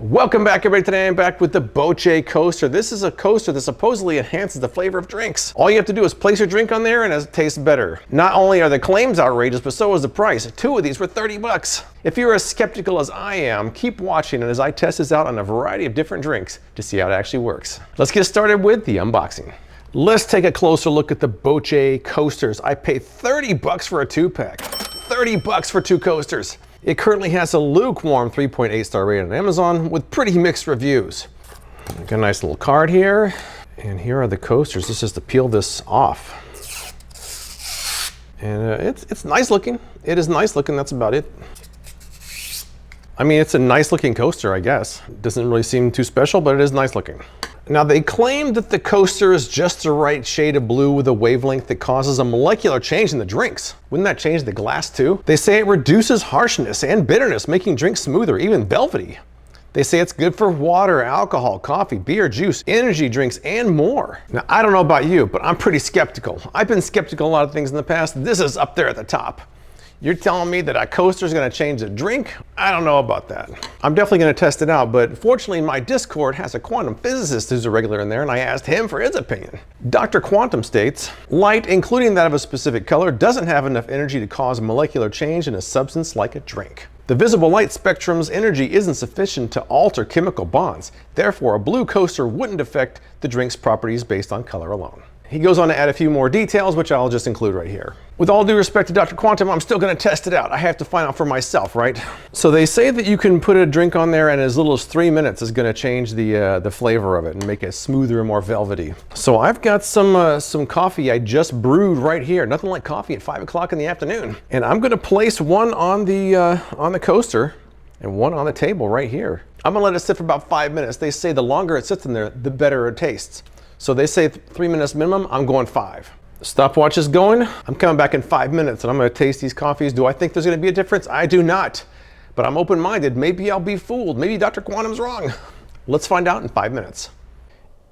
Welcome back, everybody. Today I'm back with the Boce coaster. This is a coaster that supposedly enhances the flavor of drinks. All you have to do is place your drink on there and it tastes better. Not only are the claims outrageous, but so is the price. 2 of these were 30 bucks. If you're as skeptical as I am, keep watching as I test this out on a variety of different drinks to see how it actually works. Let's get started with the unboxing. Let's take a closer look at the Boce coasters. I paid 30 bucks for a 2-pack. 30 bucks for 2 coasters. It currently has a lukewarm 3.8 star rating on Amazon with pretty mixed reviews. Got a nice little card here. And here are the coasters. This is to peel this off. And it's nice looking. It is nice looking, that's about it. I mean, it's a nice looking coaster, I guess. It doesn't really seem too special, but it is nice looking. Now, they claim that the coaster is just the right shade of blue with a wavelength that causes a molecular change in the drinks. Wouldn't that change the glass too? They say it reduces harshness and bitterness, making drinks smoother, even velvety. They say it's good for water, alcohol, coffee, beer, juice, energy drinks, and more. Now, I don't know about you, but I'm pretty skeptical. I've been skeptical of a lot of things in the past. This is up there at the top. You're telling me that a coaster is going to change the drink? I don't know about that. I'm definitely going to test it out, but fortunately my Discord has a quantum physicist who's a regular in there, and I asked him for his opinion. Dr. Quantum states, light, including that of a specific color, doesn't have enough energy to cause molecular change in a substance like a drink. The visible light spectrum's energy isn't sufficient to alter chemical bonds. Therefore, a blue coaster wouldn't affect the drink's properties based on color alone. He goes on to add a few more details, which I'll just include right here. With all due respect to Dr. Quantum, I'm still going to test it out. I have to find out for myself, right? So they say that you can put a drink on there and as little as 3 minutes is going to change the flavor of it and make it smoother and more velvety. So I've got some coffee I just brewed right here. Nothing like coffee at 5 o'clock in the afternoon. And I'm going to place one on the coaster and one on the table right here. I'm going to let it sit for about 5 minutes. They say the longer it sits in there, the better it tastes. So they say 3 minutes minimum, I'm going 5. The stopwatch is going. I'm coming back in 5 minutes and I'm gonna taste these coffees. Do I think there's gonna be a difference? I do not, but I'm open-minded. Maybe I'll be fooled. Maybe Dr. Quantum's wrong. Let's find out in 5 minutes.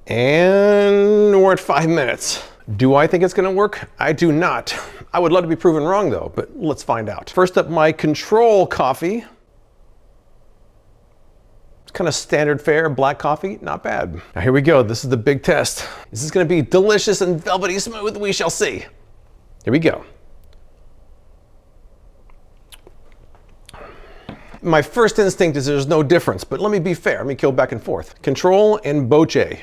And we're at 5 minutes. Do I think it's gonna work? I do not. I would love to be proven wrong though, but let's find out. First up, my control coffee. Kind of standard fare, black coffee, not bad. Now here we go, this is the big test. Is this gonna be delicious and velvety smooth? We shall see. Here we go. My first instinct is there's no difference, but let me be fair, let me go back and forth. Control and Boce.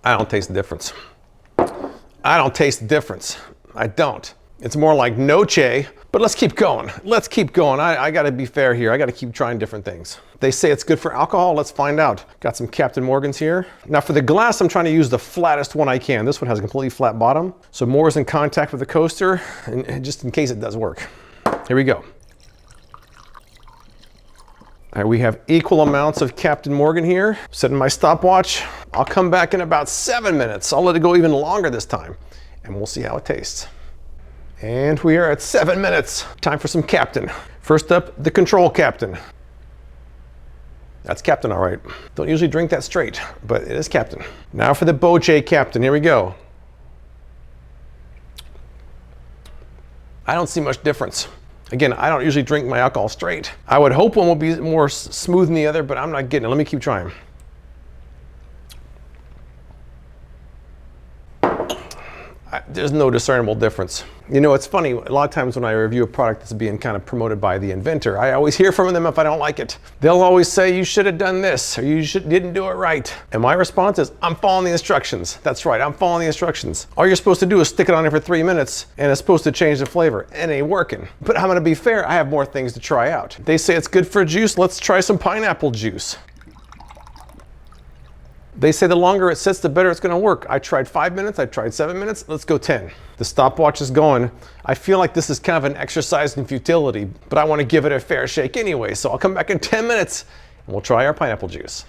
I don't taste the difference. I don't taste the difference. I don't. It's more like noche, but let's keep going. Let's keep going. I gotta be fair here. I gotta keep trying different things. They say it's good for alcohol. Let's find out. Got some Captain Morgan's here. Now for the glass, I'm trying to use the flattest one I can. This one has a completely flat bottom. So more is in contact with the coaster, and just in case it does work. Here we go. All right, we have equal amounts of Captain Morgan here. Setting my stopwatch. I'll come back in about 7 minutes. I'll let it go even longer this time, and we'll see how it tastes. And we are at 7 minutes. Time for some Captain. First up, the Control Captain. That's Captain, all right. Don't usually drink that straight, but it is Captain. Now for the Boce Captain, here we go. I don't see much difference. Again, I don't usually drink my alcohol straight. I would hope one will be more smooth than the other, but I'm not getting it. Let me keep trying. There's no discernible difference. You know, it's funny, a lot of times when I review a product that's being kind of promoted by the inventor, I always hear from them if I don't like it. They'll always say, you should have done this, or you didn't do it right. And my response is, I'm following the instructions. That's right, I'm following the instructions. All you're supposed to do is stick it on there for 3 minutes, and it's supposed to change the flavor. It ain't working. But I'm gonna be fair, I have more things to try out. They say it's good for juice, let's try some pineapple juice. They say the longer it sits, the better it's gonna work. I tried 5 minutes, I tried 7 minutes, let's go 10. The stopwatch is going. I feel like this is kind of an exercise in futility, but I wanna give it a fair shake anyway, so I'll come back in 10 minutes and we'll try our pineapple juice.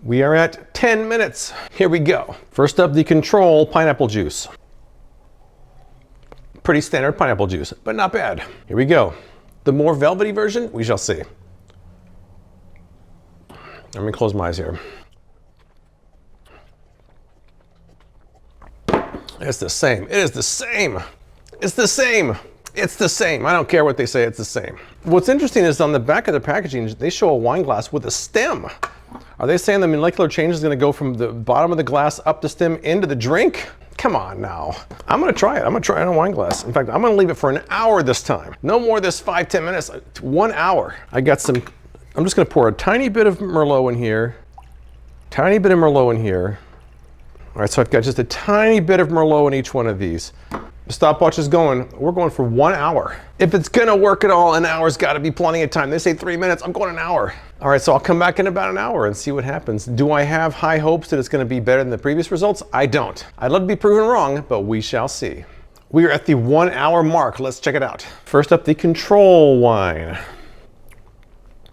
We are at 10 minutes. Here we go. First up, the Control pineapple juice. Pretty standard pineapple juice, but not bad. Here we go. The more velvety version, we shall see. Let me close my eyes here. It's the same. It is the same. It's the same. It's the same. I don't care what they say, it's the same. What's interesting is on the back of the packaging, they show a wine glass with a stem. Are they saying the molecular change is gonna go from the bottom of the glass up the stem into the drink? Come on now. I'm gonna try it. I'm gonna try it on a wine glass. In fact, I'm gonna leave it for an hour this time. No more this 5-10 minutes, 1 hour. I got some, I'm just gonna pour a tiny bit of Merlot in here. Tiny bit of Merlot in here. All right, so I've got just a tiny bit of Merlot in each one of these. The stopwatch is going, we're going for 1 hour. If it's gonna work at all, an hour's gotta be plenty of time. They say 3 minutes, I'm going an hour. All right, so I'll come back in about an hour and see what happens. Do I have high hopes that it's gonna be better than the previous results? I don't. I'd love to be proven wrong, but we shall see. We are at the 1 hour mark. Let's check it out. First up, the control wine.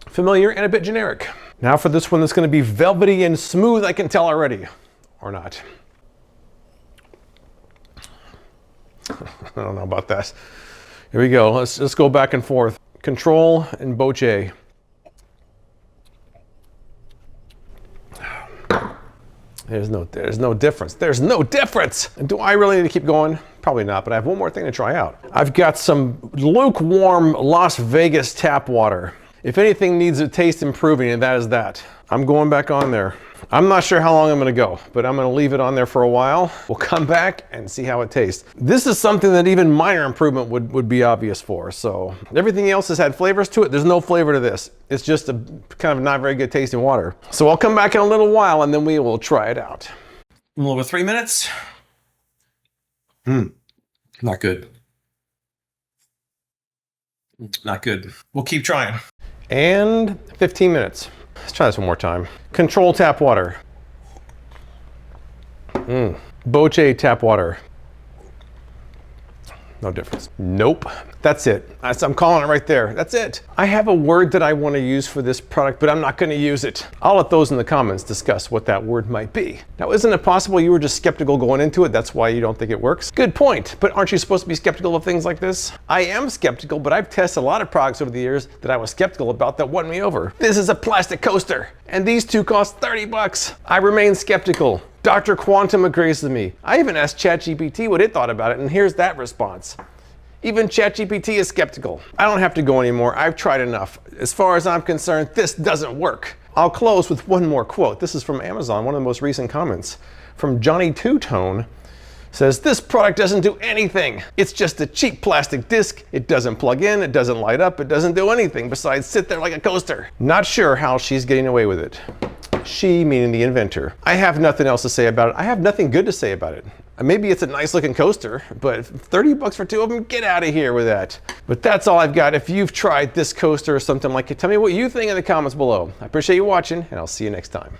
Familiar and a bit generic. Now for this one that's gonna be velvety and smooth, I can tell already, or not. I don't know about that. Here we go. Let's go back and forth. Control and Boce. There's no difference. There's no difference. Do I really need to keep going? Probably not, but I have one more thing to try out. I've got some lukewarm Las Vegas tap water. If anything needs a taste improving, and that is that. I'm going back on there. I'm not sure how long I'm gonna go, but I'm gonna leave it on there for a while. We'll come back and see how it tastes. This is something that even minor improvement would be obvious for. So everything else has had flavors to it. There's no flavor to this. It's just a kind of not very good tasting water. So I'll come back in a little while and then we will try it out. A little over 3 minutes. Not good. Not good. We'll keep trying. And 15 minutes. Let's try this one more time. Control tap water. Boce tap water. No difference. Nope. That's it. I'm calling it right there. That's it. I have a word that I want to use for this product, but I'm not going to use it. I'll let those in the comments discuss what that word might be. Now, isn't it possible you were just skeptical going into it? That's why you don't think it works? Good point. But aren't you supposed to be skeptical of things like this? I am skeptical, but I've tested a lot of products over the years that I was skeptical about that won me over. This is a plastic coaster, and these two cost 30 bucks. I remain skeptical. Dr. Quantum agrees with me. I even asked ChatGPT what it thought about it, and here's that response. Even ChatGPT is skeptical. I don't have to go anymore. I've tried enough. As far as I'm concerned, this doesn't work. I'll close with one more quote. This is from Amazon, one of the most recent comments. From Johnny Two Tone. Says, this product doesn't do anything. It's just a cheap plastic disc. It doesn't plug in, it doesn't light up, it doesn't do anything besides sit there like a coaster. Not sure how she's getting away with it. She, meaning the inventor. I have nothing else to say about it. I have nothing good to say about it. Maybe it's a nice looking coaster, but 30 bucks for two of them, get out of here with that. But that's all I've got. If you've tried this coaster or something like it, tell me what you think in the comments below. I appreciate you watching, and I'll see you next time.